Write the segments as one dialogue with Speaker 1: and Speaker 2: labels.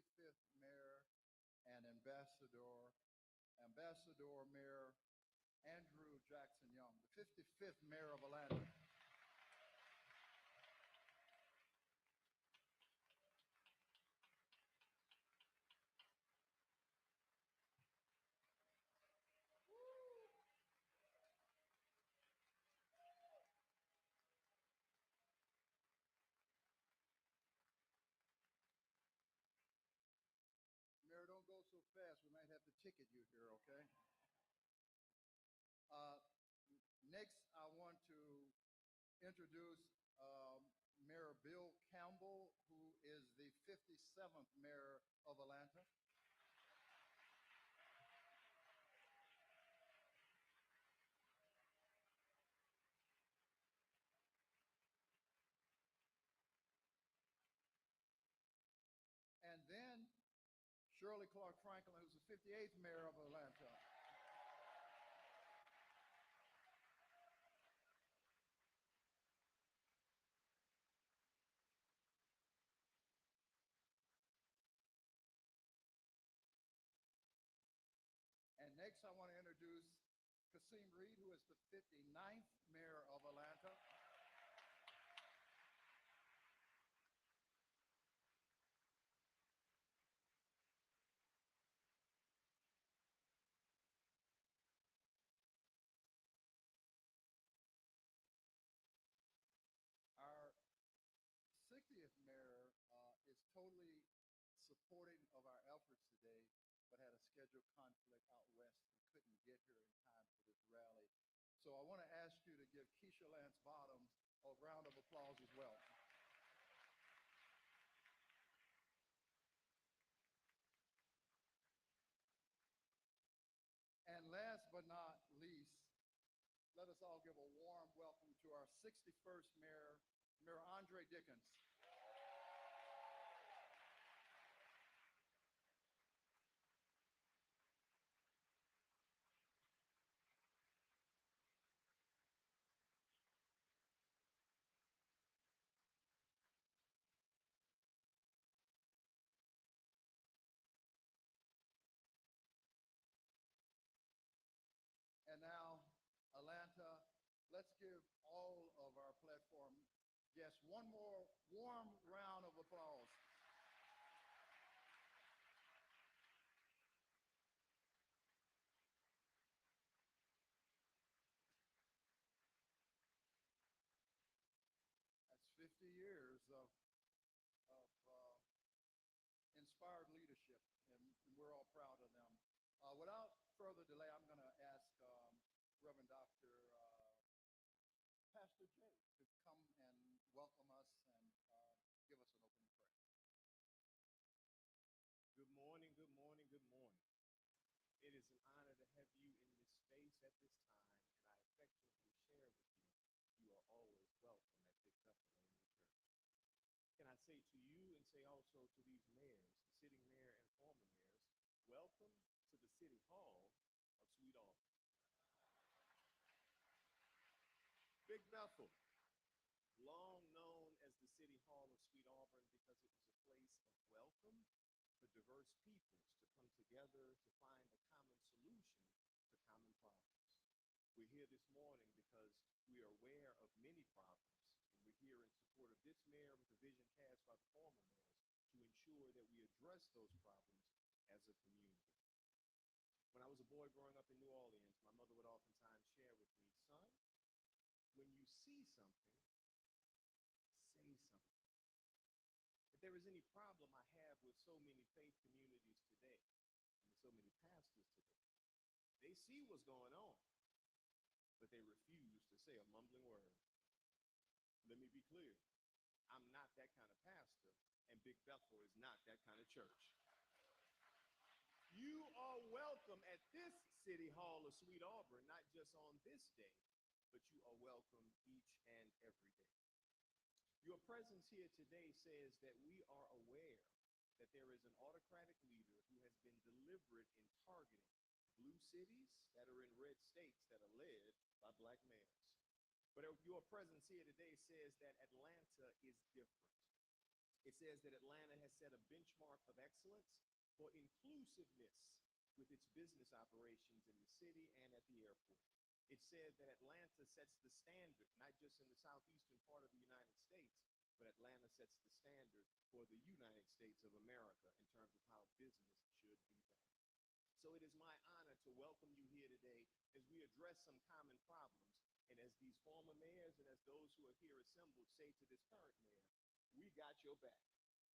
Speaker 1: 55th Mayor and Ambassador Mayor Andrew Jackson Young, the 55th Mayor of Atlanta. Mayor, don't go so fast. We might have to ticket you here, okay? Next, I want to introduce Mayor Bill Campbell, who is the 57th Mayor of Atlanta. And then Shirley Clark Franklin, who's the 58th Mayor of Atlanta. And next, I want to introduce Kasim Reed, who is the 59th Mayor of Atlanta. Our 60th Mayor is totally supporting of our efforts today, but had a scheduled conflict out west and couldn't get here in time for this rally. So I want to ask you to give Keisha Lance Bottoms a round of applause as well. And last but not least, let us all give a warm welcome to our 61st Mayor, Mayor Andre Dickens. And now, Atlanta, let's give all of our platform guests one more warm round of applause. That's 50 years of inspired leadership, and we're all proud of them. Without further delay, I'm going to ask Reverend Dr. Pastor Jay to come and welcome us and give us an opening prayer.
Speaker 2: Good morning, good morning, good morning. It is an honor to have you in this space at this time, and I affectionately share with you, you are always welcome at Bethel AME Church. Can I say to you and say also to these mayors, the sitting mayor and former mayors, welcome to the City Hall of Sweet Auburn. Big Bethel, long known as the City Hall of Sweet Auburn because it was a place of welcome for diverse peoples to come together to find a common solution to common problems. We're here this morning because we are aware of many problems, and we're here in support of this mayor with the vision cast by the former mayors to ensure that we address those problems as a community. When I was a boy growing up in New Orleans, my mother would oftentimes share with me, son, when you see something, say something. If there is any problem I have with so many faith communities today, and so many pastors today, they see what's going on, but they refuse to say a mumbling word. Let me be clear. I'm not that kind of pastor, and Big Bethel is not that kind of church. You are welcome at this City Hall of Sweet Auburn, not just on this day, but you are welcome each and every day. Your presence here today says that we are aware that there is an autocratic leader who has been deliberate in targeting blue cities that are in red states that are led by black mayors. But your presence here today says that Atlanta is different. It says that Atlanta has set a benchmark of excellence for inclusiveness with its business operations in the city and at the airport. It said that Atlanta sets the standard, not just in the southeastern part of the United States, but Atlanta sets the standard for the United States of America in terms of how business should be done. So it is my honor to welcome you here today as we address some common problems. And as these former mayors and as those who are here assembled say to this current mayor, we got your back.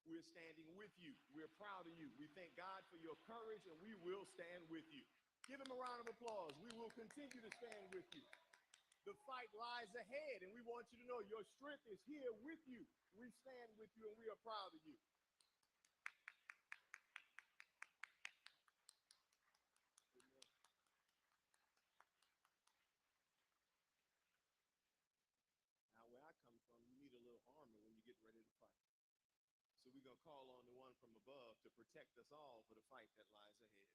Speaker 2: We're standing with you. We're proud of you. We thank God for your courage, and we will stand with you. Give him a round of applause. We will continue to stand with you. The fight lies ahead, and we want you to know your strength is here with you. We stand with you, and we are proud of you. Now, where I come from, you need a little armor when you get ready to fight. So we're going to call on the one from above to protect us all for the fight that lies ahead.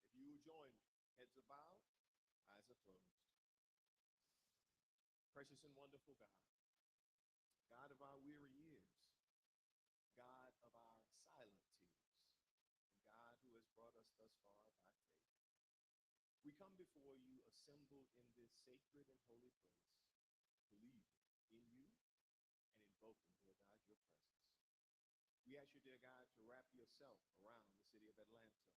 Speaker 2: If you will join me, heads are bowed, eyes are closed. Precious and wonderful God, God of our weary years, God of our silent tears, and God who has brought us thus far by faith. We come before you assembled in this sacred and holy place, believing in you and invoking, dear God, your presence. We ask you, dear God, to wrap yourself around the city of Atlanta,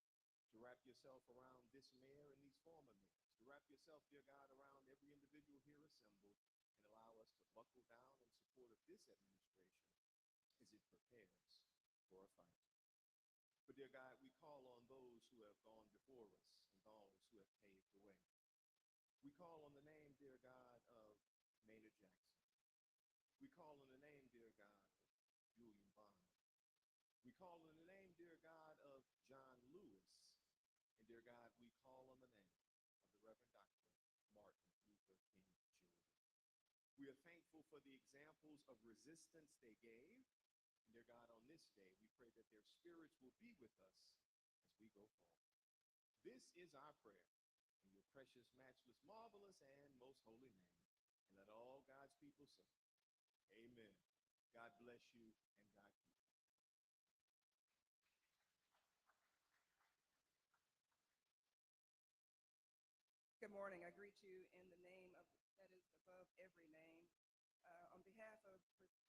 Speaker 2: to wrap yourself around this mayor and these former mayors, to wrap yourself, dear God, around every individual here assembled, and allow us to buckle down in support of this administration as it prepares for a fight. But, dear God, we call on those who have gone before us and those who have paved the way. We call on the name, dear God, of Maynard Jackson. We call on the name, dear God, of Julian Bond. We call on the name, dear God, of John Lewis. And, dear God, we call on the name of the Reverend Dr. Martin Luther King Jr. We are thankful for the examples of resistance they gave. And, dear God, on this day, we pray that their spirits will be with us as we go forward. This is our prayer in your precious, matchless, marvelous, and most holy name. And let all God's people say, amen. God bless you, and God keep you.
Speaker 3: Good morning. I greet you in the name that is above every name. On behalf of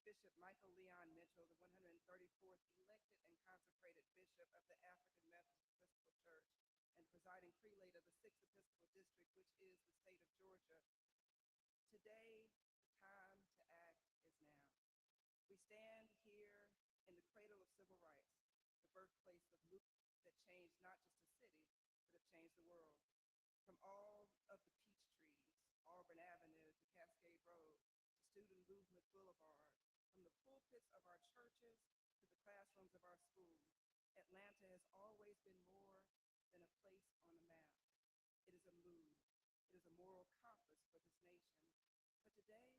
Speaker 3: Bishop Michael Leon Mitchell, the 134th elected and consecrated Bishop of the African Methodist Episcopal Church and presiding prelate of the 6th Episcopal District, which is the state of Georgia, today the time to act is now. We stand here in the cradle of civil rights, the birthplace of movements that changed not just a city, but have changed the world. From all of the peach trees, Auburn Avenue to Cascade Road, to Student Movement Boulevard, from the pulpits of our churches to the classrooms of our schools, Atlanta has always been more than a place on a map. It is a mood. It is a moral compass for this nation. But today,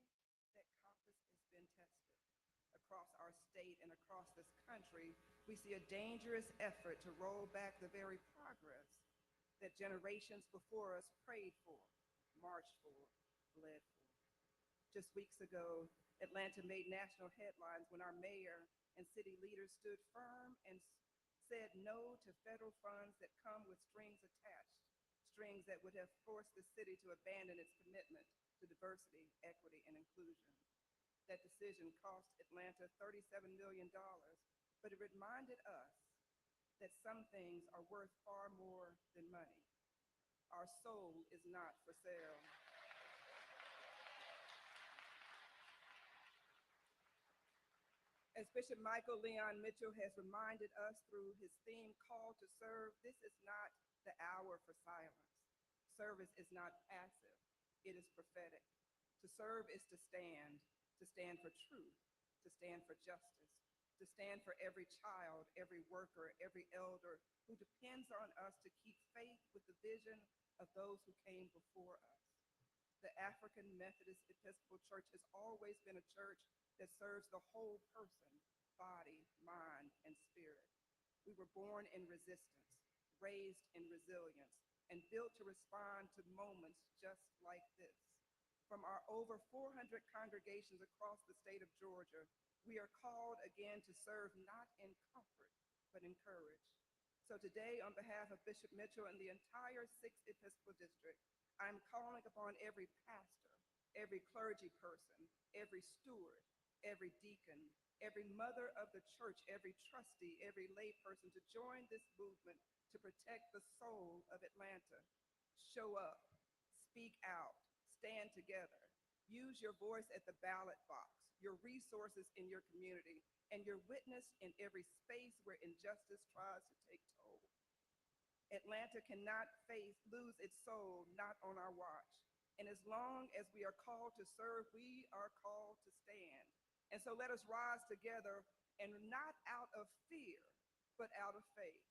Speaker 3: that compass has been tested. Across our state and across this country, we see a dangerous effort to roll back the very progress that generations before us prayed for, marched for, bled for. Just weeks ago, Atlanta made national headlines when our mayor and city leaders stood firm and said no to federal funds that come with strings attached, strings that would have forced the city to abandon its commitment to diversity, equity, and inclusion. That decision cost Atlanta $37 million, but it reminded us that some things are worth far more than money. Our soul is not for sale. As Bishop Michael Leon Mitchell has reminded us through his theme, Call to Serve, this is not the hour for silence. Service is not passive, it is prophetic. To serve is to stand for truth, to stand for justice, to stand for every child, every worker, every elder who depends on us to keep faith with the vision of those who came before us. The African Methodist Episcopal Church has always been a church that serves the whole person, body, mind, and spirit. We were born in resistance, raised in resilience, and built to respond to moments just like this. From our over 400 congregations across the state of Georgia, We are called again to serve not in comfort, but in courage. So today, on behalf of Bishop Mitchell and the entire 6th Episcopal District, I'm calling upon every pastor, every clergy person, every steward, every deacon, every mother of the church, every trustee, every lay person to join this movement to protect the soul of Atlanta. Show up, speak out, stand together. Use your voice at the ballot box, your resources in your community, and your witness in every space where injustice tries to take toll. Atlanta cannot lose its soul, not on our watch. And as long as we are called to serve, we are called to stand. And so let us rise together, and not out of fear, but out of faith.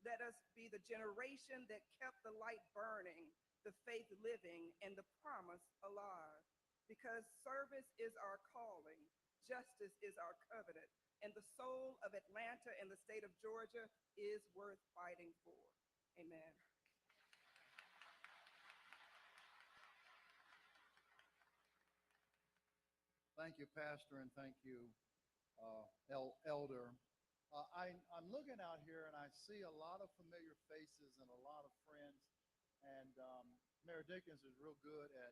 Speaker 3: Let us be the generation that kept the light burning, the faith living, and the promise alive. Because service is our calling, justice is our covenant, and the soul of Atlanta and the state of Georgia is worth fighting for. Amen.
Speaker 1: Thank you, Pastor, and thank you, Elder. I'm looking out here and I see a lot of familiar faces and a lot of friends. And Mayor Dickens is real good at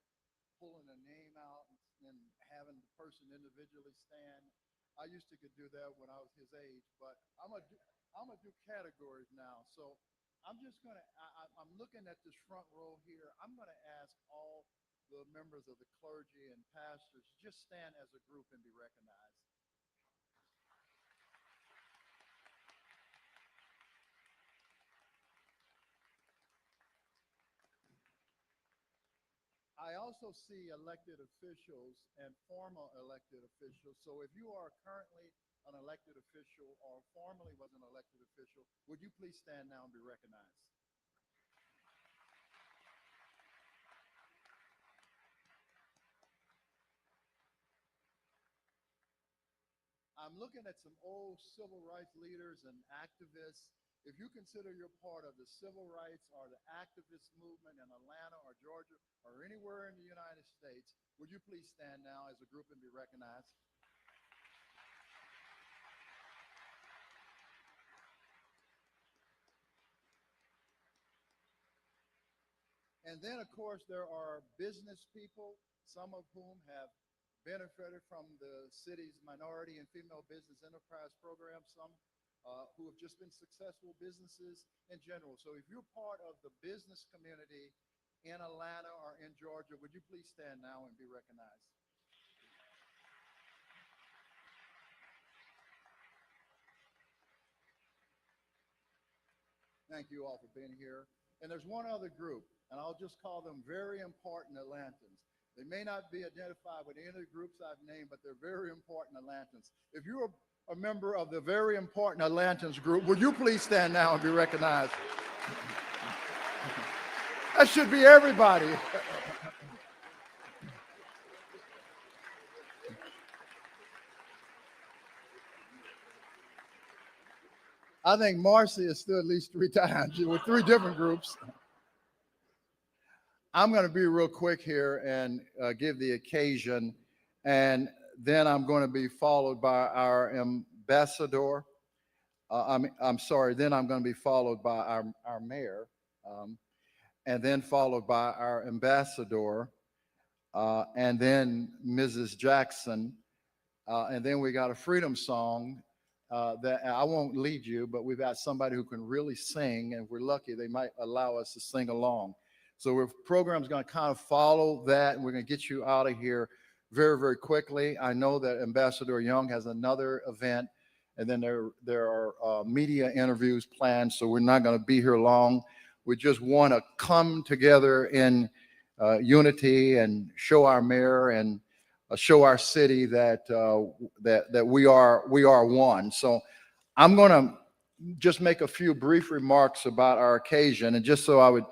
Speaker 1: pulling a name out and having the person individually stand. I used to could do that when I was his age, but I'm gonna do categories now. So I'm looking at this front row here. I'm gonna ask all the members of the clergy and pastors just stand as a group and be recognized. I also see elected officials and former elected officials. So if you are currently an elected official or formerly was an elected official, would you please stand now and be recognized? I'm looking at some old civil rights leaders and activists. If you consider you're part of the civil rights or the activist movement in Atlanta or Georgia or anywhere in the United States, would you please stand now as a group and be recognized? And then, of course, there are business people, some of whom have benefited from the city's minority and female business enterprise program, some who have just been successful businesses in general. So if you're part of the business community in Atlanta or in Georgia, would you please stand now and be recognized? Thank you all for being here. And there's one other group, and I'll just call them very important Atlantans. They may not be identified with any of the groups I've named, but they're very important Atlantans. If you're a member of the very important Atlantans group, would you please stand now and be recognized? That should be everybody. I think Marcy is still at least 3 times with 3 different groups. I'm going to be real quick here and give the occasion, and then I'm going to be followed by our ambassador. I'm sorry, then I'm going to be followed by our mayor, and then followed by our ambassador, and then Mrs. Jackson, and then we got a freedom song that I won't lead you, but we've got somebody who can really sing, and if we're lucky, they might allow us to sing along. So our program's going to kind of follow that, and we're going to get you out of here very, very quickly. I know that Ambassador Young has another event, and then there are media interviews planned, so we're not going to be here long. We just want to come together in unity and show our mayor and show our city that that we are one. So I'm going to just make a few brief remarks about our occasion, and just so I would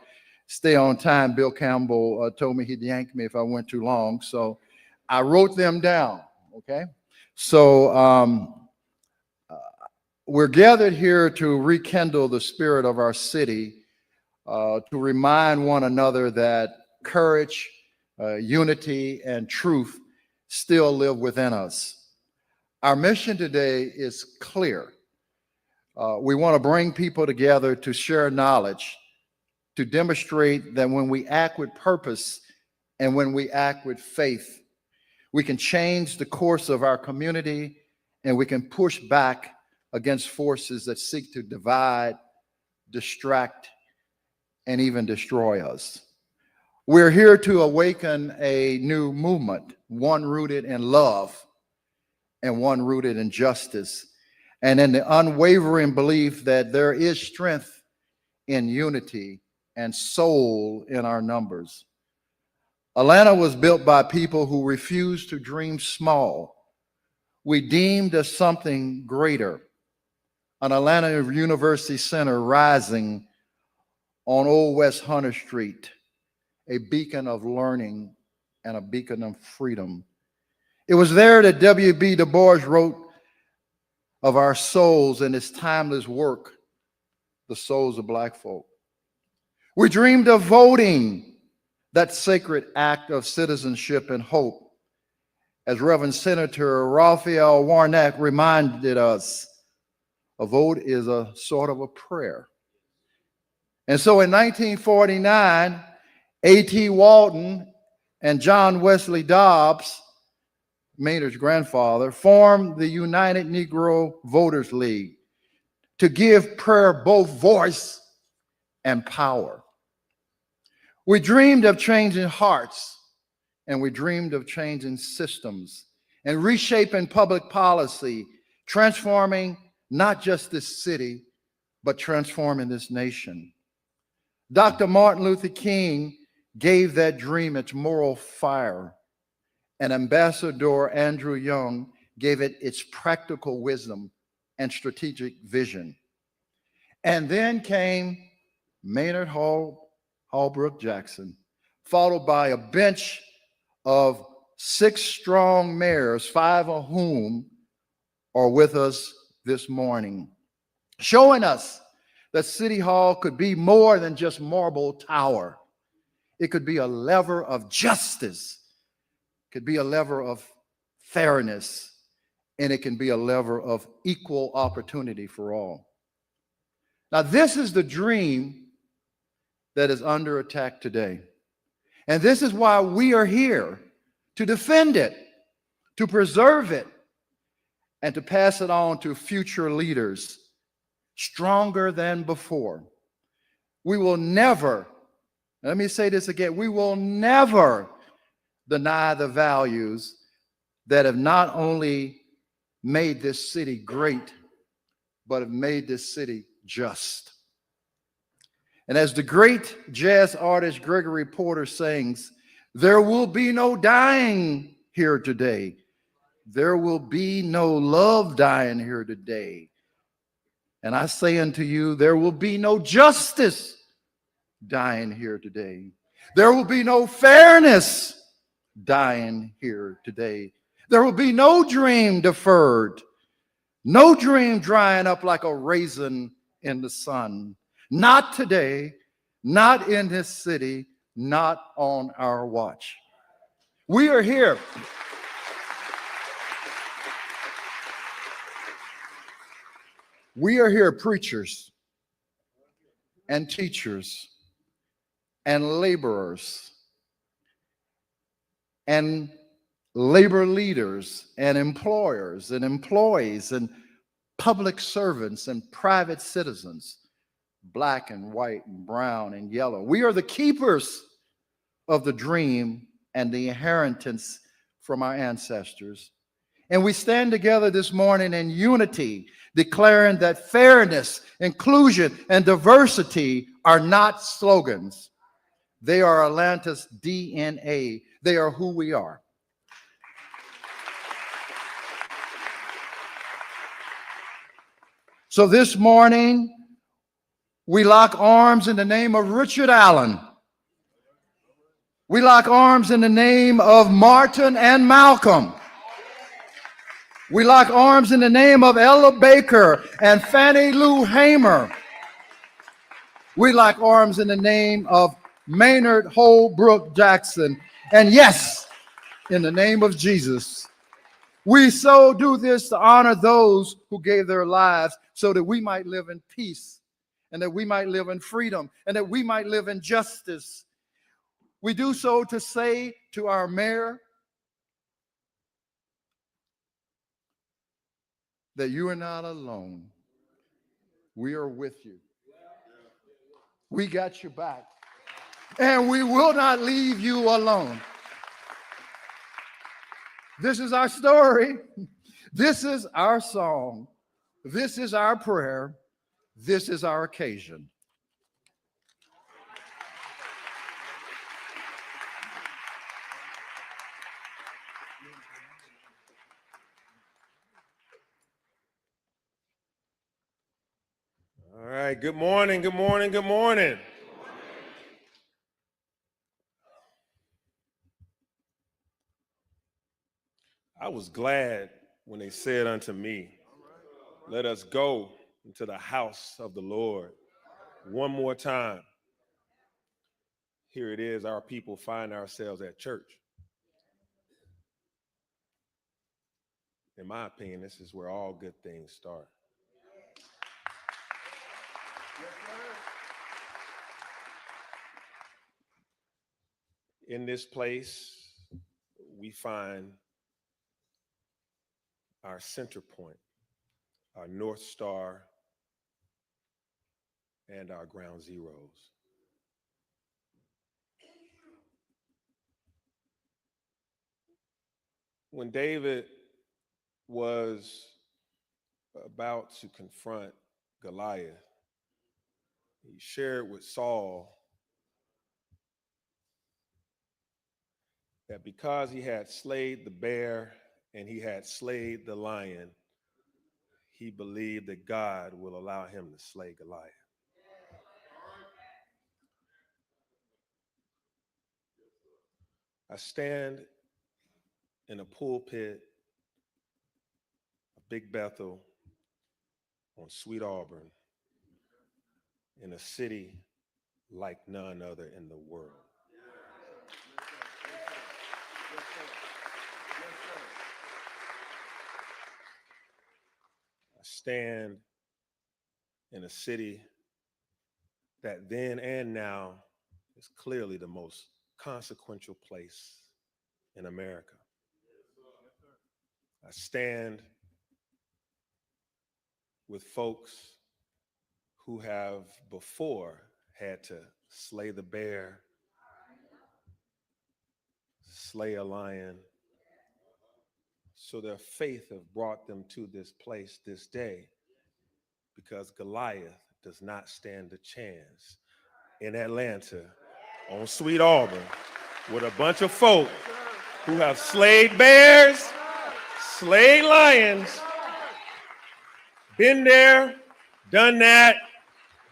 Speaker 1: stay on time, Bill Campbell told me he'd yank me if I went too long, so I wrote them down. Okay, so we're gathered here to rekindle the spirit of our city, to remind one another that courage, unity, and truth still live within us. Our mission today is clear. We want to bring people together to share knowledge, to demonstrate that when we act with purpose and when we act with faith, we can change the course of our community and we can push back against forces that seek to divide, distract, and even destroy us. We're here to awaken a new movement, one rooted in love and one rooted in justice, and in the unwavering belief that there is strength in unity and soul in our numbers. Atlanta was built by people who refused to dream small. We deemed as something greater. An Atlanta University Center rising on Old West Hunter Street, a beacon of learning and a beacon of freedom. It was there that W.B. Du Bois wrote of our souls in his timeless work, The Souls of Black Folk. We dreamed of voting, that sacred act of citizenship and hope. As Reverend Senator Raphael Warnock reminded us, a vote is a sort of a prayer. And so in 1949, A.T. Walton and John Wesley Dobbs, Maynard's grandfather, formed the United Negro Voters League to give prayer both voice and power. We dreamed of changing hearts, and we dreamed of changing systems and reshaping public policy, transforming not just this city, but transforming this nation. Dr. Martin Luther King gave that dream its moral fire, and Ambassador Andrew Young gave it its practical wisdom and strategic vision. And then came Maynard Holbrook Jackson, followed by a bench of 6 strong mayors, 5 of whom are with us this morning, showing us that City Hall could be more than just marble tower. It could be a lever of justice, could be a lever of fairness, and it can be a lever of equal opportunity for all. Now, this is the dream that is under attack today. And this is why we are here, to defend it, to preserve it, and to pass it on to future leaders stronger than before. We will never, let me say this again, we will never deny the values that have not only made this city great, but have made this city just. And as the great jazz artist Gregory Porter sings, there will be no dying here today. There will be no love dying here today. And I say unto you, there will be no justice dying here today. There will be no fairness dying here today. There will be no dream deferred, no dream drying up like a raisin in the sun. Not today, not in this city, not on our watch. We are here. We are here, preachers and teachers and laborers and labor leaders and employers and employees and public servants and private citizens, black and white and brown and yellow. We are the keepers of the dream and the inheritance from our ancestors. And we stand together this morning in unity, declaring that fairness, inclusion, and diversity are not slogans. They are Atlanta's DNA. They are who we are. So this morning, we lock arms in the name of Richard Allen. We lock arms in the name of Martin and Malcolm. We lock arms in the name of Ella Baker and Fannie Lou Hamer. We lock arms in the name of Maynard Holbrook Jackson. And yes, in the name of Jesus, We so do this to honor those who gave their lives so that we might live in peace and that we might live in freedom and that we might live in justice. We do so to say to our mayor that you are not alone. We are with you. We got your back. And we will not leave you alone. This is our story. This is our song. This is our prayer. This is our occasion.
Speaker 2: All right, good morning, good morning, good morning. I was glad when they said unto me, let us go into the house of the Lord. One more time. Here it is, our people find ourselves at church. In my opinion, this is where all good things start. In this place, we find our center point, our North Star, and our ground zeros. When David was about to confront Goliath, he shared with Saul that because he had slayed the bear and he had slayed the lion, he believed that God will allow him to slay Goliath. I stand in a pulpit of Big Bethel on Sweet Auburn in a city like none other in the world. I stand in a city that then and now is clearly the most consequential place in America. I stand with folks who have before had to slay the bear, slay a lion, so their faith have brought them to this place this day, because Goliath does not stand a chance in Atlanta on Sweet Auburn with a bunch of folk who have slayed bears, slayed lions, been there, done that,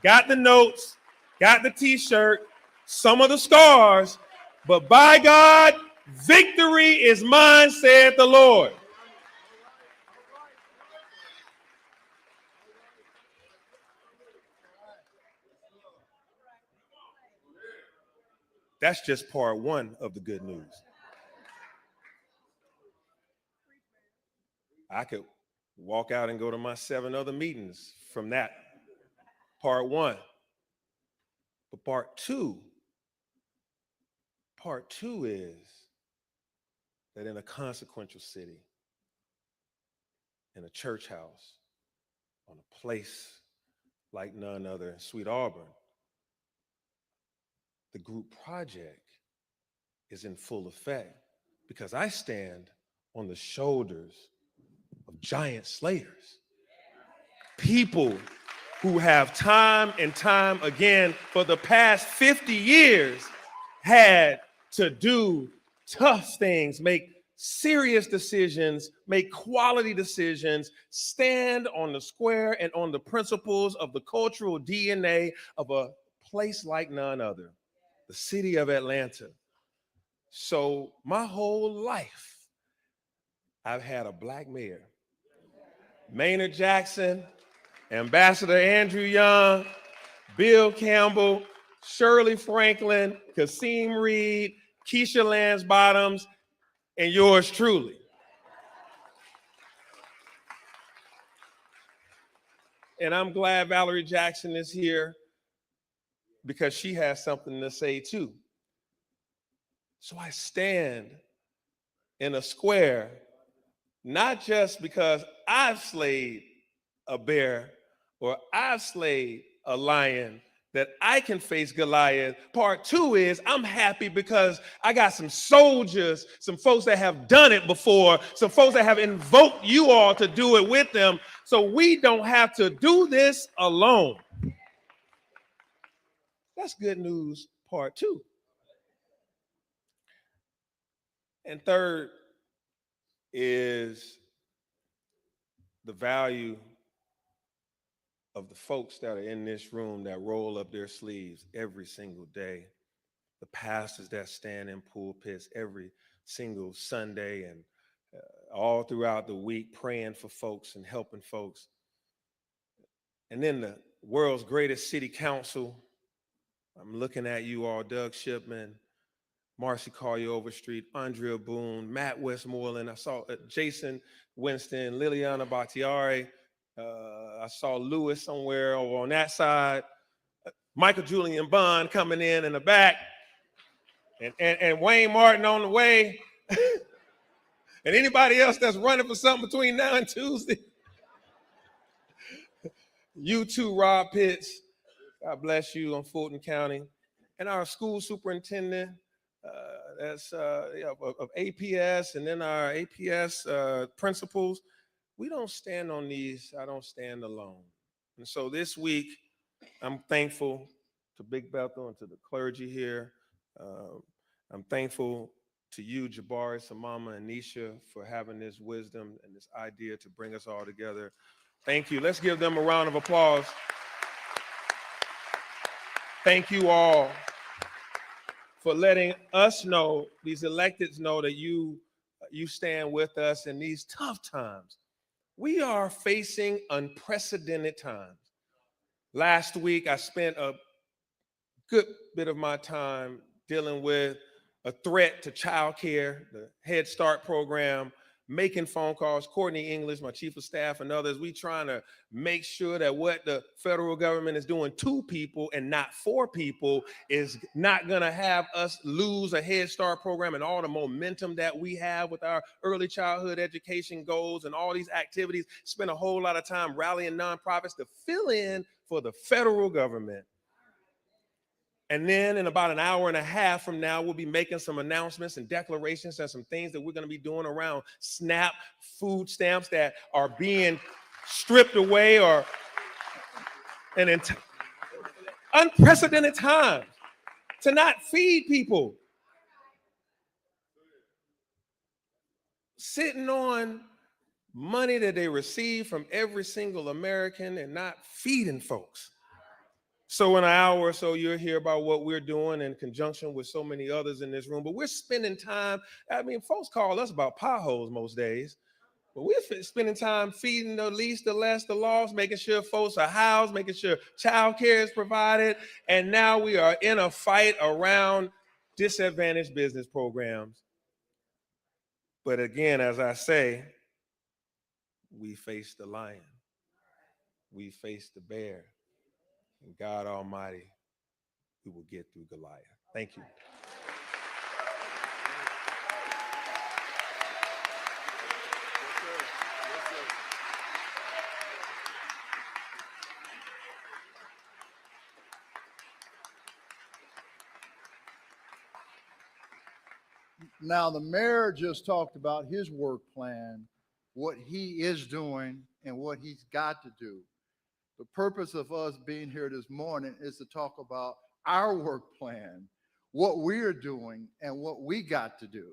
Speaker 2: got the notes, got the t-shirt, some of the scars, but by God, victory is mine, saith the Lord. That's just part one of the good news. I could walk out and go to my 7 other meetings from that part one. But part two is that in a consequential city, in a church house, on a place like none other in Sweet Auburn, the group project is in full effect, because I stand on the shoulders of giant slayers, people who have time and time again for the past 50 years had to do tough things, make serious decisions, make quality decisions, stand on the square and on the principles of the cultural DNA of a place like none other, the city of Atlanta. So my whole life, I've had a black mayor, Maynard Jackson, Ambassador Andrew Young, Bill Campbell, Shirley Franklin, Kasim Reed, Keisha Lance Bottoms, and yours truly.
Speaker 4: And I'm glad Valerie Jackson is here because she has something to say too. So I stand in a square, not just because I've slayed a bear or I've slayed a lion that I can face Goliath. Part two is I'm happy because I got some soldiers, some folks that have done it before, some folks that have invoked you all to do it with them, so we don't have to do this alone. That's good news, part two. And third is the value of the folks that are in this room that roll up their sleeves every single day, the pastors that stand in pulpits every single Sunday and all throughout the week praying for folks and helping folks. And then the world's greatest city council. I'm looking at you all, Doug Shipman, Marcy Collier Overstreet, Andrea Boone, Matt Westmoreland. I saw Jason Winston, Liliana Battiari. I saw Lewis somewhere over on that side. Michael Julian Bond coming in the back. And Wayne Martin on the way. And anybody else that's running for something between now and Tuesday. You too, Rob Pitts. God bless you on Fulton County. And our school superintendent, that's of APS, and then our APS principals. We don't stand on these. I don't stand alone. And so this week, I'm thankful to Big Bethel and to the clergy here. I'm thankful to you, Jabari, Samama, and Nisha, for having this wisdom and this idea to bring us all together. Thank you. Let's give them a round of applause. Thank you all for letting us know, these electeds know, that you stand with us in these tough times. We are facing unprecedented times. Last week, I spent a good bit of my time dealing with a threat to childcare, the Head Start program, making phone calls. Courtney English, my chief of staff, and others, we trying to make sure that what the federal government is doing to people and not for people is not going to have us lose a Head Start program and all the momentum that we have with our early childhood education goals and all these activities. Spend a whole lot of time rallying nonprofits to fill in for the federal government. And then in about an hour and a half from now, we'll be making some announcements and declarations and some things that we're going to be doing around SNAP food stamps that are being stripped away, or an unprecedented time to not feed people. Sitting on money that they receive from every single American and not feeding folks. So in an hour or so, you'll hear about what we're doing in conjunction with so many others in this room. But we're spending time, I mean, folks call us about potholes most days. But we're spending time feeding the least, the less, the lost, making sure folks are housed, making sure child care is provided. And now we are in a fight around disadvantaged business programs. But again, as I say, we face the lion. We face the bear. And God Almighty, we will get through Goliath. Thank you.
Speaker 1: Now, the mayor just talked about his work plan, what he is doing, and what he's got to do. The purpose of us being here this morning is to talk about our work plan, what we're doing, and what we got to do.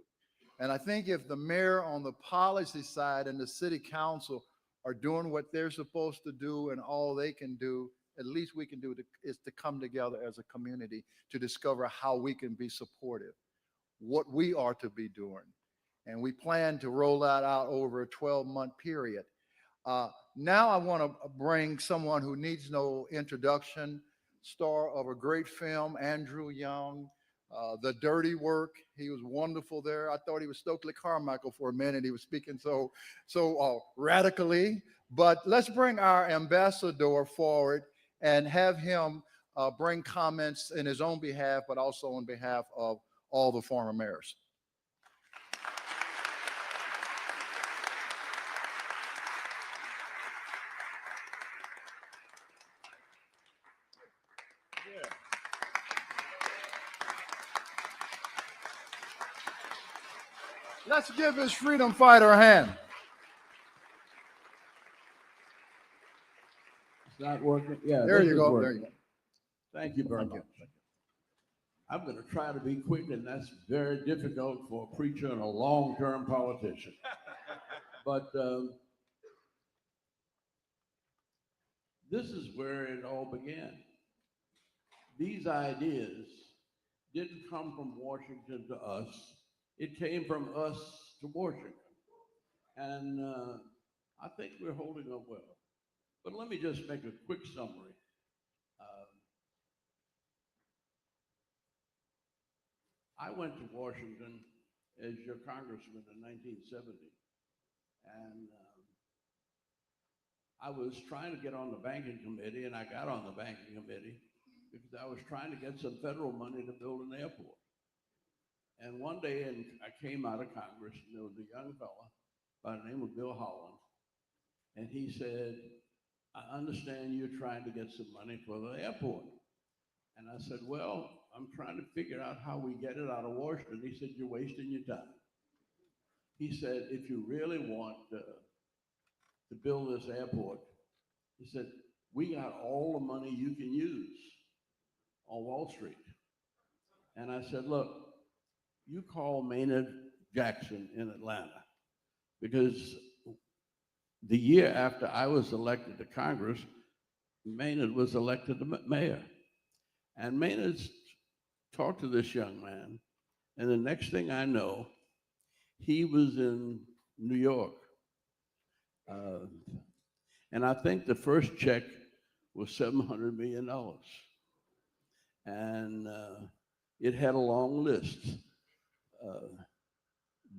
Speaker 1: And I think if the mayor on the policy side and the city council are doing what they're supposed to do and all they can do, at least we can do is to come together as a community to discover how we can be supportive, what we are to be doing. And we plan to roll that out over a 12-month period. Now I want to bring someone who needs no introduction, star of a great film, Andrew Young, The Dirty Work. He was wonderful there. I thought he was Stokely Carmichael for a minute. He was speaking so radically, But let's bring our ambassador forward and have him bring comments in his own behalf, but also on behalf of all the former mayors. Let's give his freedom fighter a hand.
Speaker 5: It's not working. Yeah,
Speaker 1: There
Speaker 5: this
Speaker 1: you
Speaker 5: is
Speaker 1: go.
Speaker 5: working.
Speaker 1: There you go.
Speaker 5: Thank you very
Speaker 1: Thank you.
Speaker 5: much. I'm going to try to be quick, and that's very difficult for a preacher and a long-term politician. But this is where it all began. These ideas didn't come from Washington to us. It came from us to Washington. And I think we're holding up well. But let me just make a quick summary. I went to Washington as your congressman in 1970. And I was trying to get on the banking committee, and I got on the banking committee because I was trying to get some federal money to build an airport. And one day, I came out of Congress, and there was a young fella by the name of Bill Holland, and he said, I understand you're trying to get some money for the airport. And I said, well, I'm trying to figure out how we get it out of Washington. He said, you're wasting your time. He said, if you really want to build this airport, he said, we got all the money you can use on Wall Street. And I said, look, you call Maynard Jackson in Atlanta, because the year after I was elected to Congress, Maynard was elected to mayor. And Maynard talked to this young man, and the next thing I know, he was in New York. And I think the first check was $700 million. And it had a long list.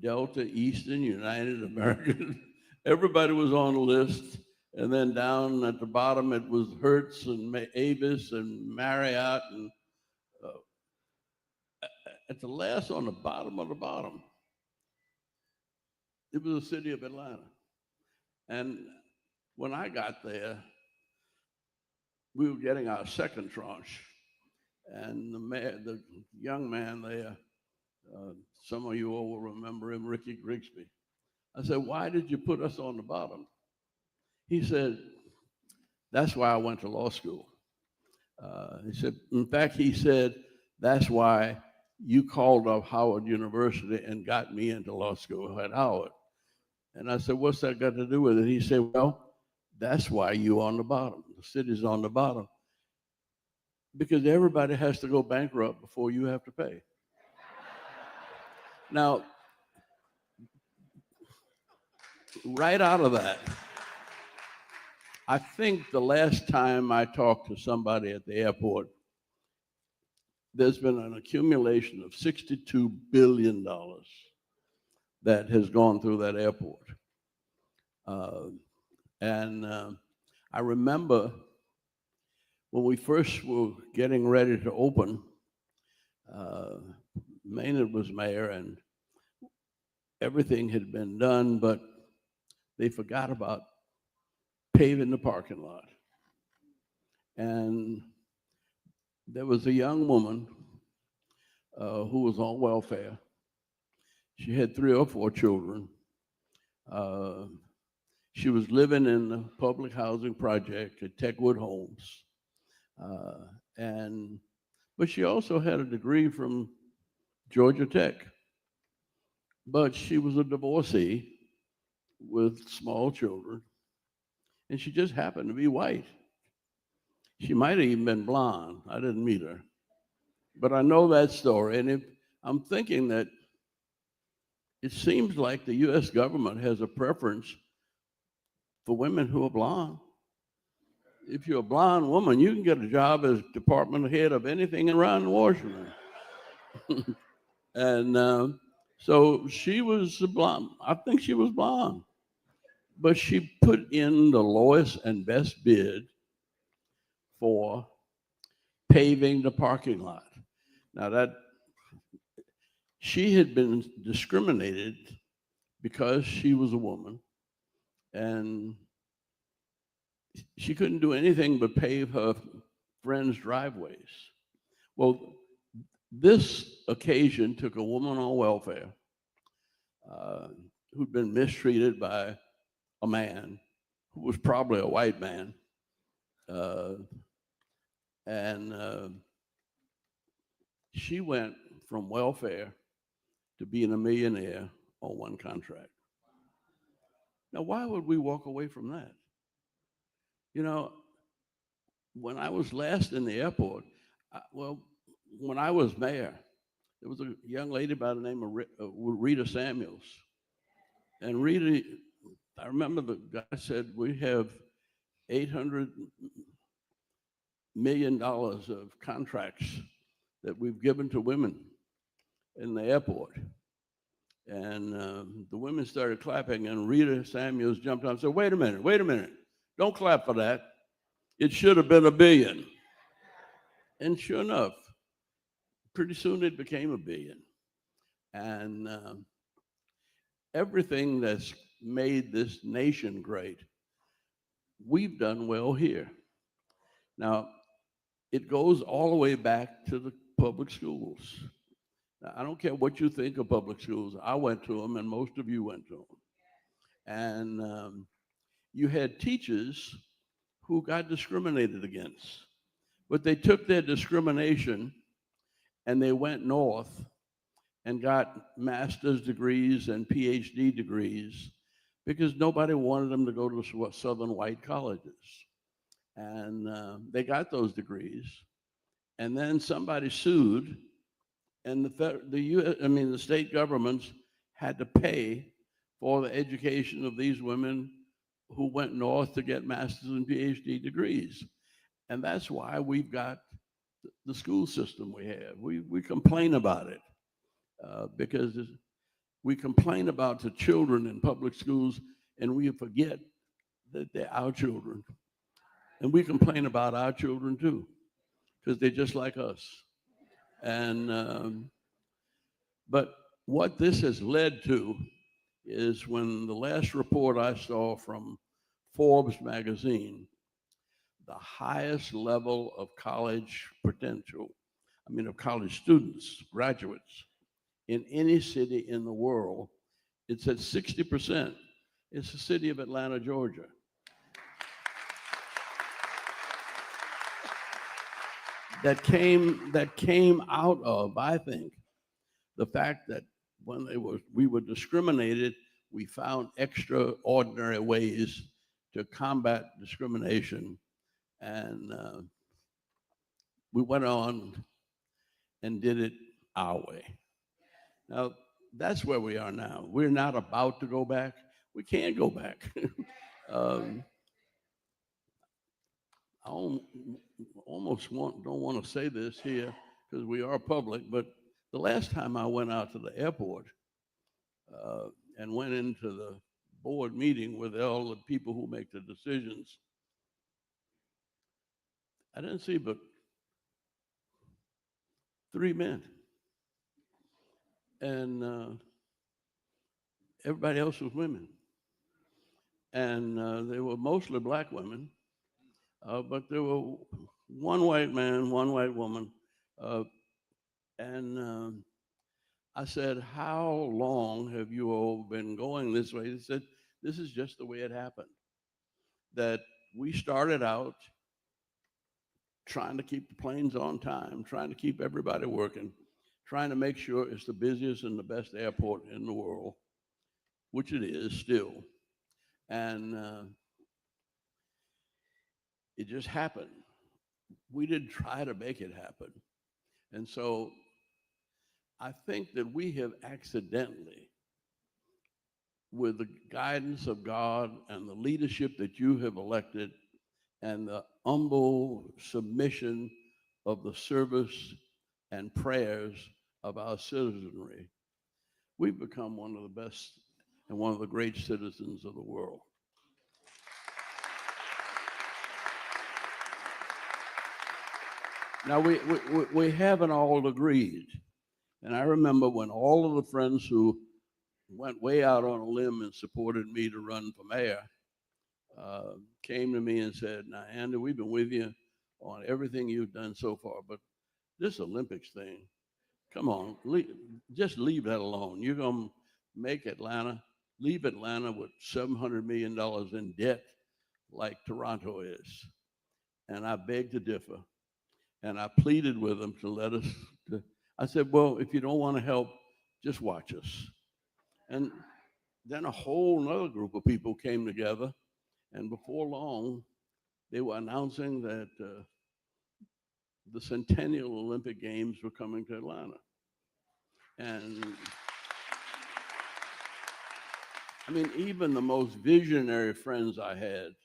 Speaker 5: Delta, Eastern, United, American, everybody was on the list. And then down at the bottom, it was Hertz and Avis and Marriott. And at the last, on the bottom of the bottom, it was the city of Atlanta. And when I got there, we were getting our second tranche. And the young man there, some of you all will remember him, Ricky Grigsby. I said, why did you put us on the bottom? He said, that's why I went to law school. He said, in fact, he said, that's why you called up Howard University and got me into law school at Howard. And I said, what's that got to do with it? He said, well, that's why you're on the bottom. The city's on the bottom. Because everybody has to go bankrupt before you have to pay. Now, right out of that, I think the last time I talked to somebody at the airport, there's been an accumulation of $62 billion that has gone through that airport. I remember when we first were getting ready to open, Maynard was mayor and everything had been done, but they forgot about paving the parking lot. And there was a young woman who was on welfare. She had 3 or 4 children. She was living in the public housing project at Techwood Homes. But she also had a degree from Georgia Tech. But she was a divorcee with small children, and she just happened to be white. She might have even been blonde. I didn't meet her. But I know that story, and I'm thinking that it seems like the U.S. government has a preference for women who are blonde. If you're a blonde woman, you can get a job as department head of anything around Washington. And so she was blonde. I think she was blonde. but she put in the lowest and best bid for paving the parking lot. Now that she had been discriminated because she was a woman, and she couldn't do anything but pave her friends' driveways. Well, this occasion took a woman on welfare uh, who'd been mistreated by a man who was probably a white man, uh, and she went from welfare to being a millionaire on one contract. Now, why would we walk away from that? You know, when I was last in the airport, well, when I was mayor, there was a young lady by the name of Rita Samuels. And Rita, I remember the guy said, we have $800 million of contracts that we've given to women in the airport. And the women started clapping, and Rita Samuels jumped up and said, wait a minute, don't clap for that. It should have been $1 billion. And sure enough, pretty soon it became $1 billion. And everything that's made this nation great, we've done well here. Now, it goes all the way back to the public schools. Now, I don't care what you think of public schools. I went to them, and most of you went to them. And you had teachers who got discriminated against, but they took their discrimination and they went north and got master's degrees and PhD degrees because nobody wanted them to go to southern white colleges. And they got those degrees. And then somebody sued, and the state governments had to pay for the education of these women who went north to get master's and PhD degrees. And that's why we've got the school system we have. We complain about it because we complain about the children in public schools, and we forget that they're our children. And we complain about our children too, because they're just like us. And but what this has led to is when the last report I saw from Forbes magazine, the highest level of college potential, of college students, graduates, in any city in the world, it's at 60%. It's the city of Atlanta, Georgia. That came out of, I think, the fact that when we were discriminated, we found extraordinary ways to combat discrimination, and we went on and did it our way. Now, that's where we are now. We're not about to go back. We can't go back. um, I almost don't want to say this here because we are public, but the last time I went out to the airport uh, and went into the board meeting with all the people who make the decisions, I didn't see but 3 men. And everybody else was women. And they were mostly black women, but there were one white man, one white woman. And I said, how long have you all been going this way? They said, this is just the way it happened. That we started out trying to keep the planes on time, trying to keep everybody working, trying to make sure it's the busiest and the best airport in the world, which it is still. And it just happened. We didn't try to make it happen. And so I think that we have accidentally, with the guidance of God and the leadership that you have elected and the humble submission of the service and prayers of our citizenry, we've become one of the best and one of the great citizens of the world. Now, we haven't all agreed. And I remember when all of the friends who went way out on a limb and supported me to run for mayor came to me and said, "Now, Andy, we've been with you on everything you've done so far, but this Olympics thing, come on, just leave that alone. You're going to make Atlanta, leave Atlanta with $700 million in debt like Toronto is." And I begged to differ. And I pleaded with them to let us, I said, well, if you don't want to help, just watch us. And then a whole nother group of people came together. And before long, they were announcing that the Centennial Olympic Games were coming to Atlanta. And I mean, even the most visionary friends I had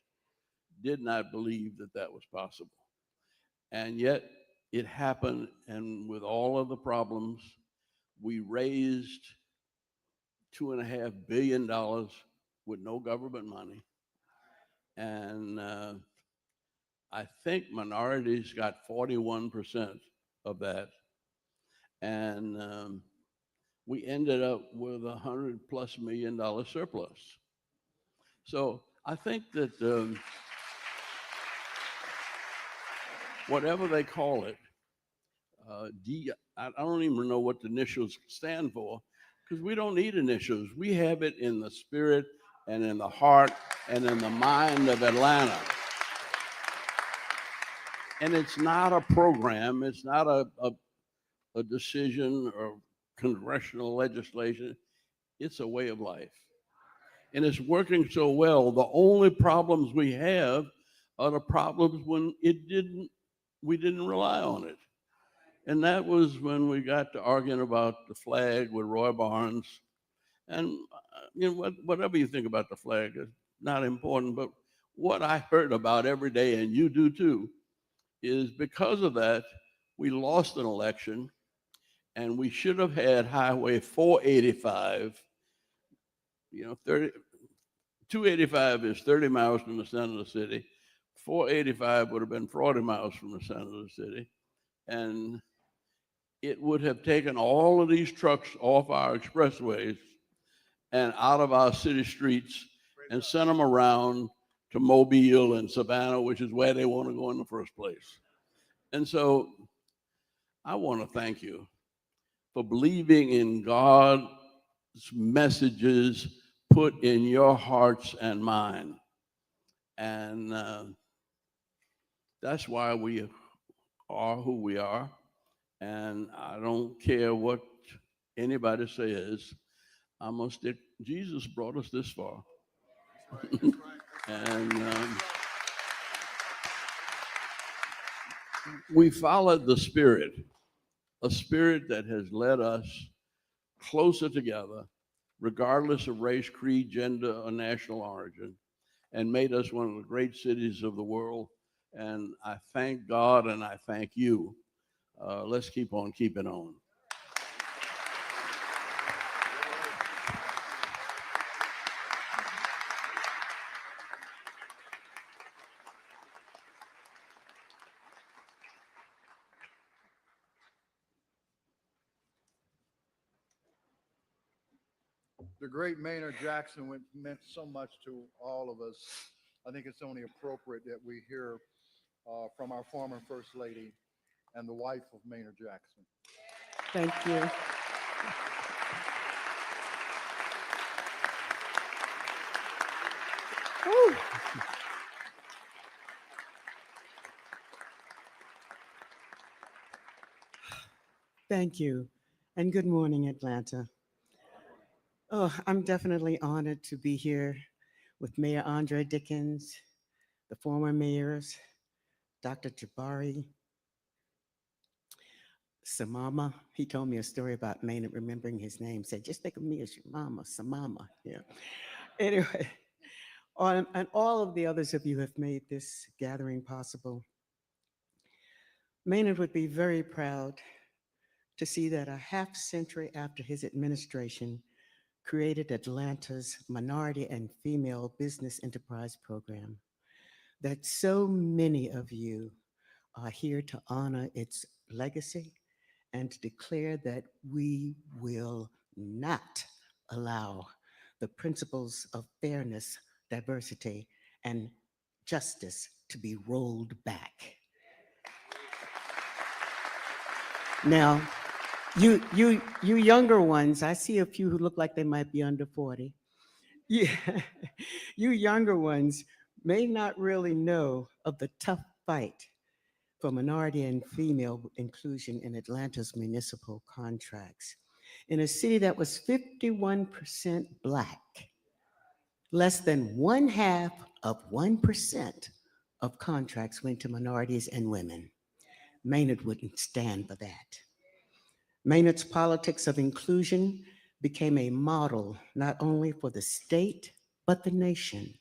Speaker 5: did not believe that that was possible. And yet it happened. And with all of the problems, we raised $2.5 billion with no government money. And I think minorities got 41% of that. And we ended up with $100+ million surplus. So I think that whatever they call it, I don't even know what the initials stand for, because we don't need initials. We have it in the spirit and in the heart and in the mind of Atlanta. And it's not a program, it's not a decision or congressional legislation, it's a way of life. And it's working so well. The only problems we have are the problems when we didn't rely on it. And that was when we got to arguing about the flag with Roy Barnes. And whatever you think about the flag is not important, but what I heard about every day, and you do too, is because of that, we lost an election, and we should have had Highway 485. 285 is 30 miles from the center of the city. 485 would have been 40 miles from the center of the city. And it would have taken all of these trucks off our expressways and out of our city streets and sent them around to Mobile and Savannah, which is where they want to go in the first place. And so I want to thank you for believing in God's messages put in your hearts and mind. And that's why we are who we are. And I don't care what anybody says. I'm going to stick. Jesus brought us this far. That's right. And we followed the Spirit, a Spirit that has led us closer together, regardless of race, creed, gender, or national origin, and made us one of the great cities of the world. And I thank God and I thank you. Let's keep on keeping on.
Speaker 1: The great Maynard Jackson meant so much to all of us. I think it's only appropriate that we hear from our former First Lady and the wife of Maynard Jackson.
Speaker 6: Thank you. Woo. Thank you, and good morning, Atlanta. Oh, I'm definitely honored to be here with Mayor Andre Dickens, the former mayors, Dr. Jabari, Samama. He told me a story about Maynard remembering his name. Said, just think of me as your mama, Samama. Yeah. Anyway, and all of the others of you have made this gathering possible. Maynard would be very proud to see that a half century after his administration created Atlanta's Minority and Female Business Enterprise Program, that so many of you are here to honor its legacy and to declare that we will not allow the principles of fairness, diversity, and justice to be rolled back. Now, you younger ones, I see a few who look like they might be under 40. Yeah, you younger ones may not really know of the tough fight for minority and female inclusion in Atlanta's municipal contracts. In a city that was 51% Black, less than one half of 1% of contracts went to minorities and women. Maynard wouldn't stand for that. Maynard's politics of inclusion became a model not only for the state, but the nation.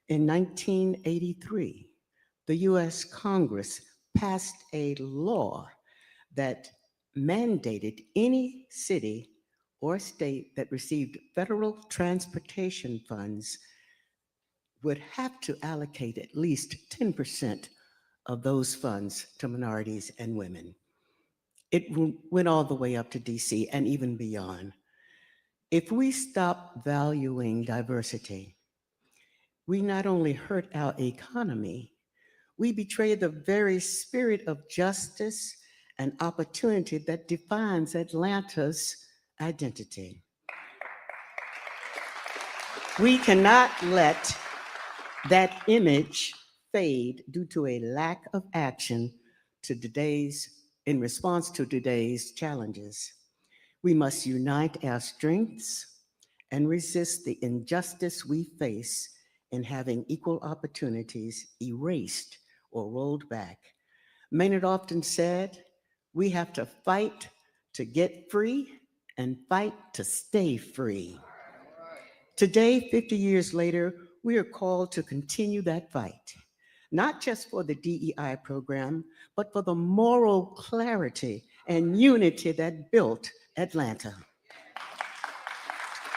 Speaker 6: In 1983, the US Congress passed a law that mandated any city or state that received federal transportation funds would have to allocate at least 10% of those funds to minorities and women. It went all the way up to DC and even beyond. If we stop valuing diversity, we not only hurt our economy, we betray the very spirit of justice and opportunity that defines Atlanta's identity. We cannot let that image fade due to a lack of action in response to today's challenges. We must unite our strengths and resist the injustice we face in having equal opportunities erased or rolled back. Maynard often said, we have to fight to get free and fight to stay free. Today, 50 years later, we are called to continue that fight, not just for the DEI program, but for the moral clarity and unity that built Atlanta.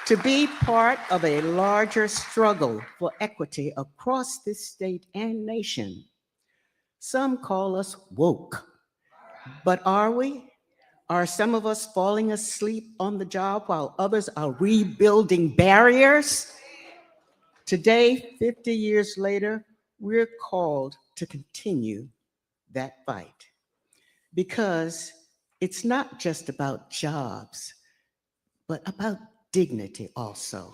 Speaker 6: To be part of a larger struggle for equity across this state and nation. Some call us woke, but are we? Are some of us falling asleep on the job while others are rebuilding barriers? Today, 50 years later, we're called to continue that fight because it's not just about jobs, but about dignity also.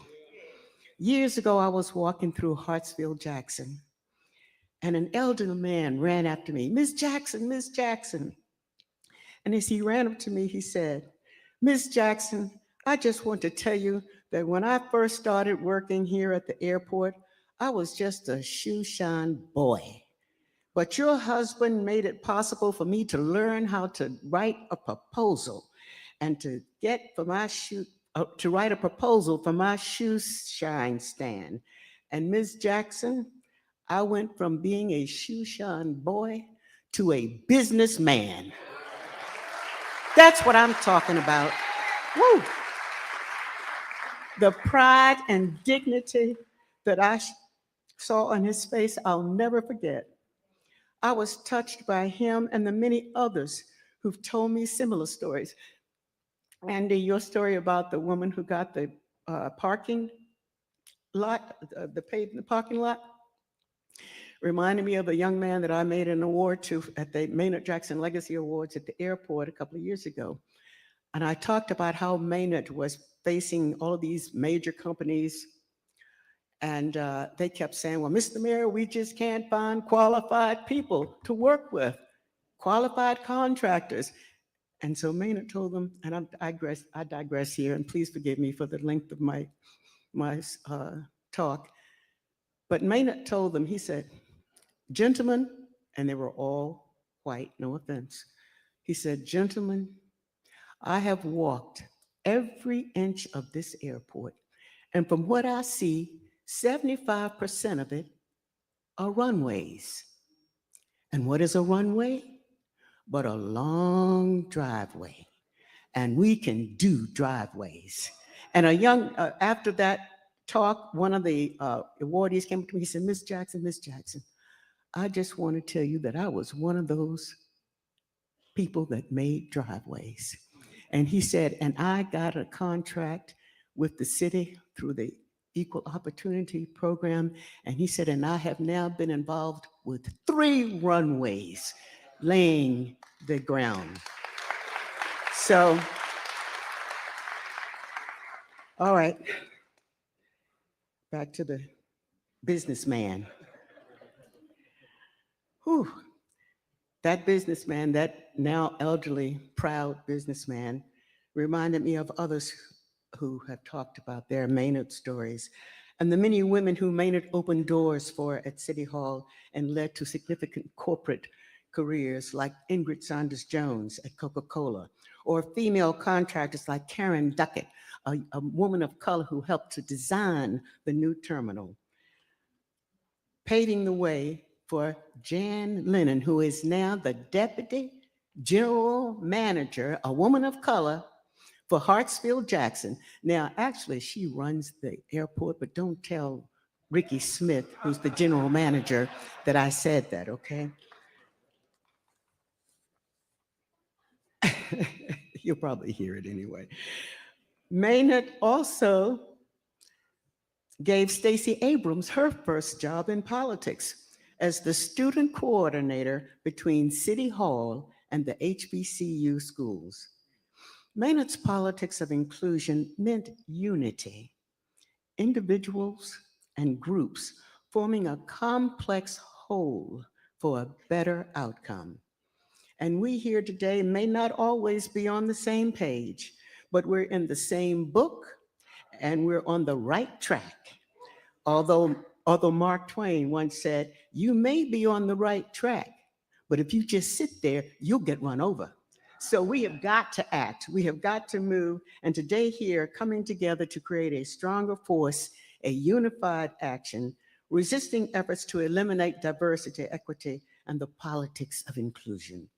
Speaker 6: Years ago, I was walking through Hartsfield Jackson, and an elderly man ran after me, Miss Jackson, Miss Jackson. And as he ran up to me, he said, Miss Jackson, I just want to tell you that when I first started working here at the airport, I was just a shoe-shine boy. But your husband made it possible for me to learn how to write a proposal and to write a proposal for my shoe shine stand. And Ms. Jackson, I went from being a shoe shine boy to a businessman. That's what I'm talking about. Woo! The pride and dignity that I saw on his face, I'll never forget. I was touched by him and the many others who've told me similar stories. Andy, your story about the woman who got the parking lot, the paved parking lot, reminded me of a young man that I made an award to at the Maynard Jackson Legacy Awards at the airport a couple of years ago. And I talked about how Maynard was facing all of these major companies. And they kept saying, well, Mr. Mayor, we just can't find qualified people to work with, qualified contractors. And so Maynard told them, and I digress here, and please forgive me for the length of my talk. But Maynard told them, he said, gentlemen, and they were all white, no offense. He said, gentlemen, I have walked every inch of this airport, and from what I see, 75% of it are runways. And what is a runway? But a long driveway. And we can do driveways. And after that talk, one of the awardees came to me, he said, Miss Jackson, I just want to tell you that I was one of those people that made driveways. And he said, and I got a contract with the city through the Equal Opportunity Program. And he said, and I have now been involved with 3 runways laying the ground. So, all right, back to the businessman. Whew. That businessman, that now elderly, proud businessman, reminded me of others who have talked about their Maynard stories and the many women who Maynard opened doors for at City Hall and led to significant corporate careers like Ingrid Saunders Jones at Coca-Cola, or female contractors like Karen Duckett, a woman of color who helped to design the new terminal, paving the way for Jan Lennon, who is now the deputy general manager, a woman of color, for Hartsfield Jackson. Now, actually, she runs the airport, but don't tell Ricky Smith, who's the general manager, that I said that, okay? You'll probably hear it anyway. Maynard also gave Stacey Abrams her first job in politics as the student coordinator between City Hall and the HBCU schools. Maynard's politics of inclusion meant unity, individuals and groups forming a complex whole for a better outcome. And we here today may not always be on the same page, but we're in the same book and we're on the right track. Although Mark Twain once said, you may be on the right track, but if you just sit there, you'll get run over. So we have got to act, we have got to move, and today here, coming together to create a stronger force, a unified action, resisting efforts to eliminate diversity, equity, and the politics of inclusion.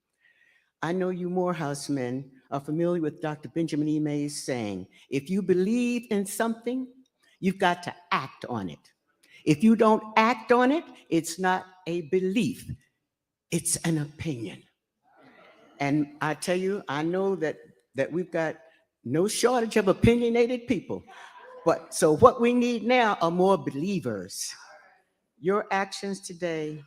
Speaker 6: I know you Morehouse men are familiar with Dr. Benjamin E. Mays saying, if you believe in something, you've got to act on it. If you don't act on it, it's not a belief, it's an opinion. And I tell you, I know that we've got no shortage of opinionated people. But so what we need now are more believers. Your actions today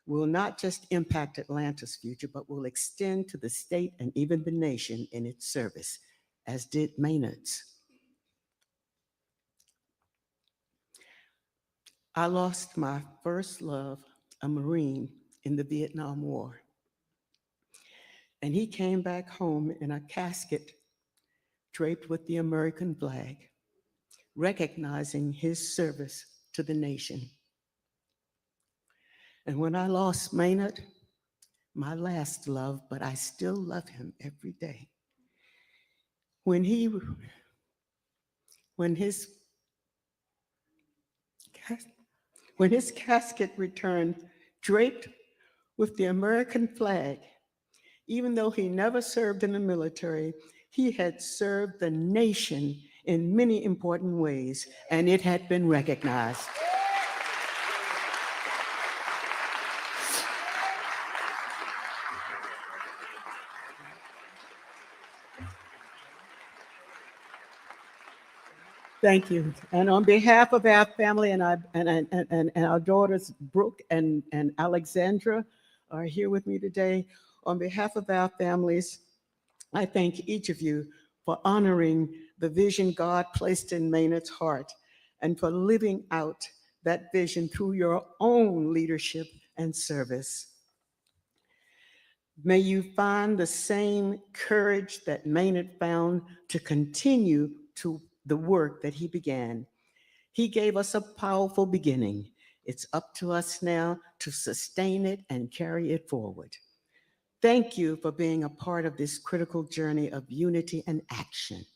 Speaker 6: will not just impact Atlanta's future, but will extend to the state and even the nation in its service, as did Maynard's. I lost my first love, a Marine, in the Vietnam War. And he came back home in a casket draped with the American flag, recognizing his service to the nation. And when I lost Maynard, my last love, but I still love him every day. When his casket returned, draped with the American flag, even though he never served in the military, he had served the nation in many important ways, and it had been recognized. Thank you. And on behalf of our family and our daughters, Brooke and Alexandra, are here with me today. On behalf of our families, I thank each of you for honoring the vision God placed in Maynard's heart and for living out that vision through your own leadership and service. May you find the same courage that Maynard found to continue to the work that he began. He gave us a powerful beginning. It's up to us now to sustain it and carry it forward. Thank you for being a part of this critical journey of unity and action.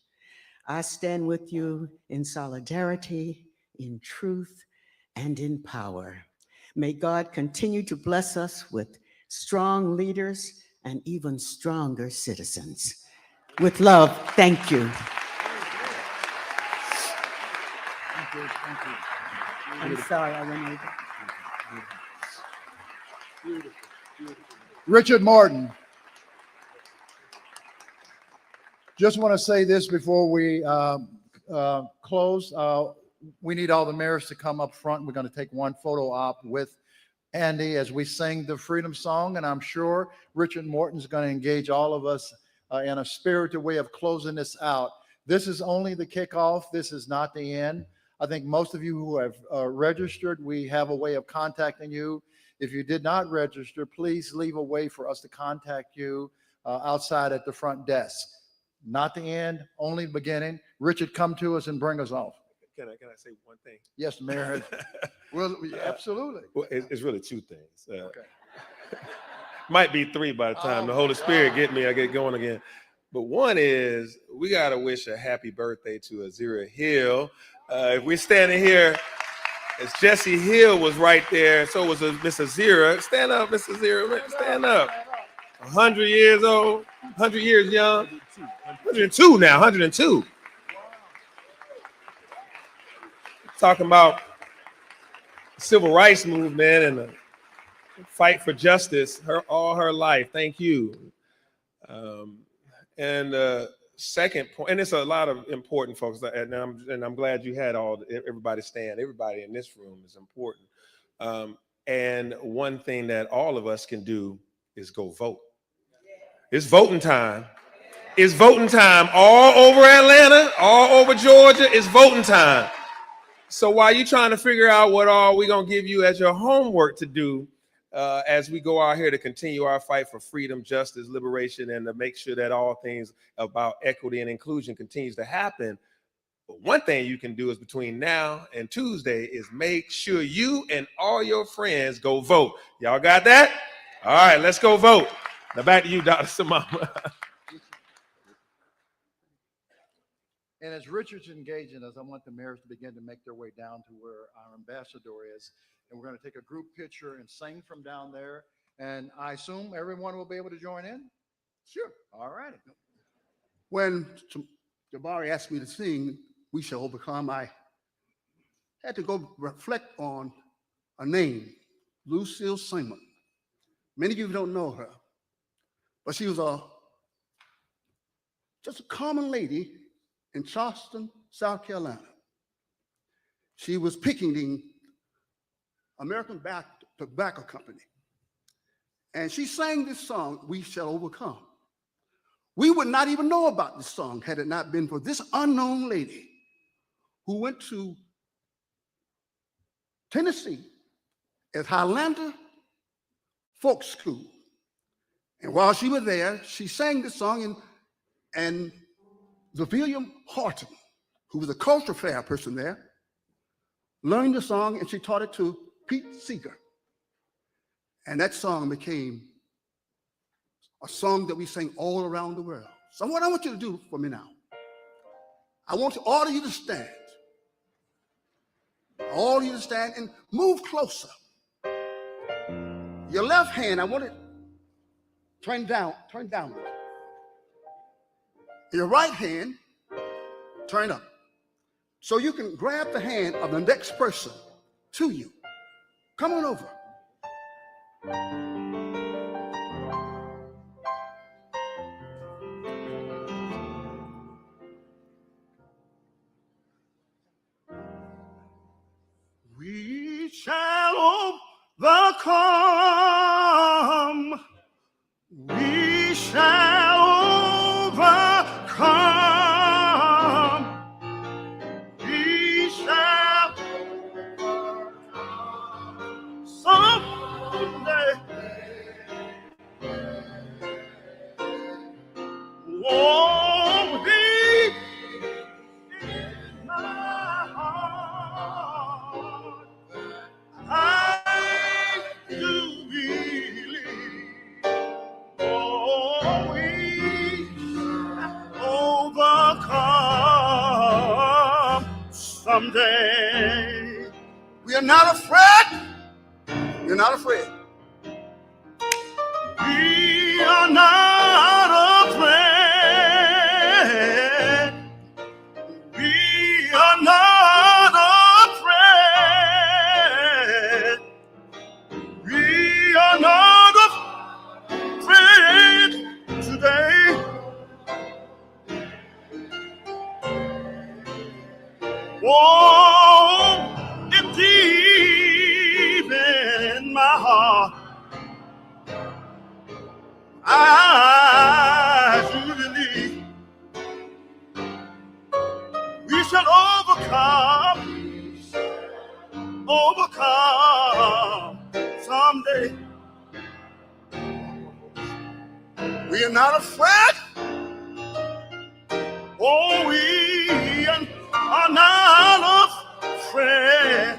Speaker 6: I stand with you in solidarity, in truth, and in power. May God continue to bless us with strong leaders and even stronger citizens. With love, thank you.
Speaker 1: Thank you.
Speaker 6: I'm sorry I went over.
Speaker 2: Beautiful, beautiful.
Speaker 1: Richard Morton. Just want to say this before we close. We need all the mayors to come up front. We're going to take one photo op with Andy as we sing the Freedom Song, and I'm sure Richard Morton's going to engage all of us in a spirited way of closing this out. This is only the kickoff. This is not the end. I think most of you who have registered, we have a way of contacting you. If you did not register, please leave a way for us to contact you outside at the front desk. Not the end, only the beginning. Richard, come to us and bring us off.
Speaker 4: Can I say one thing?
Speaker 1: Yes, Mayor. Well, absolutely.
Speaker 4: Well, it's really two things.
Speaker 1: Okay.
Speaker 4: Might be three by the time the Holy Spirit get me, I get going again. But one is we got to wish a happy birthday to Azira Hill. If we're standing here, as Jesse Hill was right there, so was Miss Azira. Stand up, Miss Azira. Stand up. 100 years old, 100 years young. 102 now, 102. Talking about the civil rights movement and the fight for justice all her life. Thank you. And second point, and it's a lot of important folks, and I'm glad you had everybody stand. Everybody in this room is important. And one thing that all of us can do is go vote. It's voting time. It's voting time all over Atlanta, all over Georgia. It's voting time. So while you're trying to figure out what all we're going to give you as your homework to do as we go out here to continue our fight for freedom, justice, liberation, and to make sure that all things about equity and inclusion continues to happen. But one thing you can do is between now and Tuesday is make sure you and all your friends go vote. Y'all got that? All right, let's go vote. Now back to you, Dr. Samama.
Speaker 1: And as Richard's engaging us, I want the mayors to begin to make their way down to where our ambassador is. And we're going to take a group picture and sing from down there. And I assume everyone will be able to join in?
Speaker 7: Sure.
Speaker 1: All righty.
Speaker 7: When Jabari asked me to sing We Shall Overcome, I had to go reflect on a name, Lucille Simon. Many of you don't know her, but she was just a common lady in Charleston, South Carolina. She was picketing American Tobacco Company. And she sang this song, We Shall Overcome. We would not even know about this song had it not been for this unknown lady who went to Tennessee at Highlander Folk School. And while she was there, she sang this song, and Zephelia Horton, who was a culture fair person there, learned the song and she taught it to Pete Seeger. And that song became a song that we sing all around the world. So what I want you to do for me now, I want all of you to stand. All of you to stand and move closer. Your left hand, I want it turn downward. Your right hand, turn up. So you can grab the hand of the next person to you. Come on over. We shall overcome. We shall overcome. We shall overcome. Someday. Won't be in my heart. I do believe. Oh, we overcome someday. We are not afraid. We're not afraid. We are not afraid. We are not afraid. We are not
Speaker 2: I do believe we shall overcome someday. We are not afraid. Oh, we are not afraid.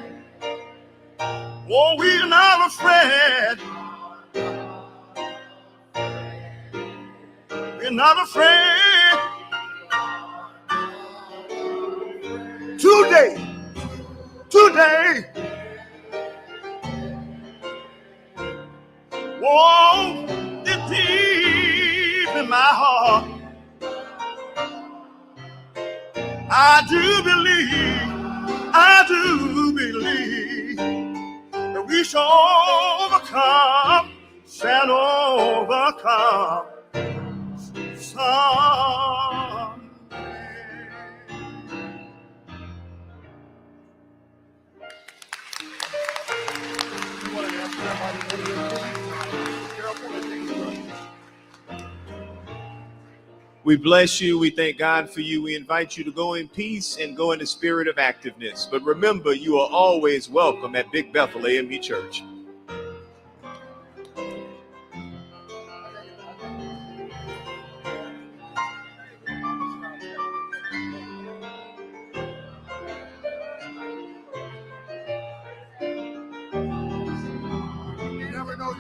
Speaker 2: Oh, we are not afraid. We're not afraid. Today, oh, it's deep in my heart. I do believe that we shall overcome someday. We bless you. We thank God for you. We invite you to go in peace and go in the spirit of activeness. But remember, you are always welcome at Big Bethel AME Church.
Speaker 1: You never know.